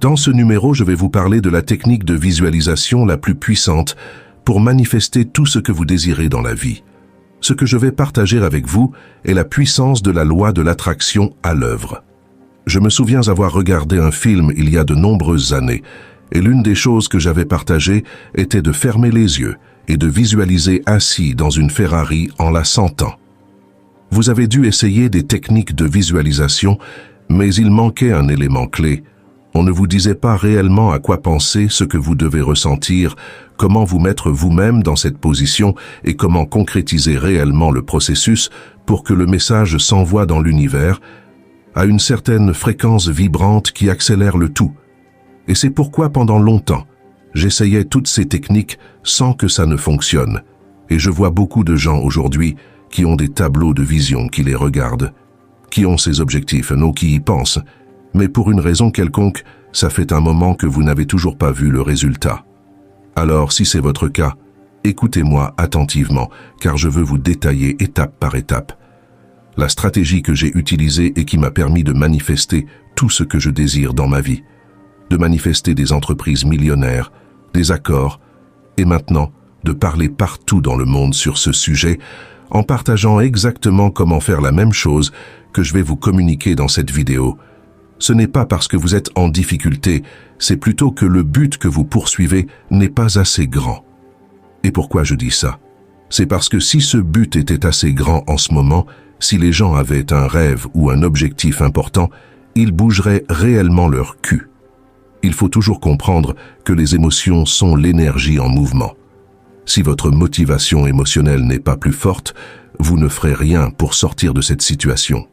Dans ce numéro, je vais vous parler de la technique de visualisation la plus puissante pour manifester tout ce que vous désirez dans la vie. Ce que je vais partager avec vous est la puissance de la loi de l'attraction à l'œuvre. Je me souviens avoir regardé un film il y a de nombreuses années, et l'une des choses que j'avais partagées était de fermer les yeux et de visualiser assis dans une Ferrari en la sentant. Vous avez dû essayer des techniques de visualisation, mais il manquait un élément clé. On ne vous disait pas réellement à quoi penser, ce que vous devez ressentir, comment vous mettre vous-même dans cette position et comment concrétiser réellement le processus pour que le message s'envoie dans l'univers à une certaine fréquence vibrante qui accélère le tout. Et c'est pourquoi pendant longtemps, j'essayais toutes ces techniques sans que ça ne fonctionne. Et je vois beaucoup de gens aujourd'hui qui ont des tableaux de vision qui les regardent, qui ont ces objectifs, non qui y pensent, mais pour une raison quelconque, ça fait un moment que vous n'avez toujours pas vu le résultat. Alors, si c'est votre cas, écoutez-moi attentivement, car je veux vous détailler étape par étape la stratégie que j'ai utilisée et qui m'a permis de manifester tout ce que je désire dans ma vie, de manifester des entreprises millionnaires, des accords, et maintenant de parler partout dans le monde sur ce sujet, en partageant exactement comment faire la même chose que je vais vous communiquer dans cette vidéo. Ce n'est pas parce que vous êtes en difficulté, c'est plutôt que le but que vous poursuivez n'est pas assez grand. Et pourquoi je dis ça? C'est parce que si ce but était assez grand en ce moment, si les gens avaient un rêve ou un objectif important, ils bougeraient réellement leur cul. Il faut toujours comprendre que les émotions sont l'énergie en mouvement. Si votre motivation émotionnelle n'est pas plus forte, vous ne ferez rien pour sortir de cette situation.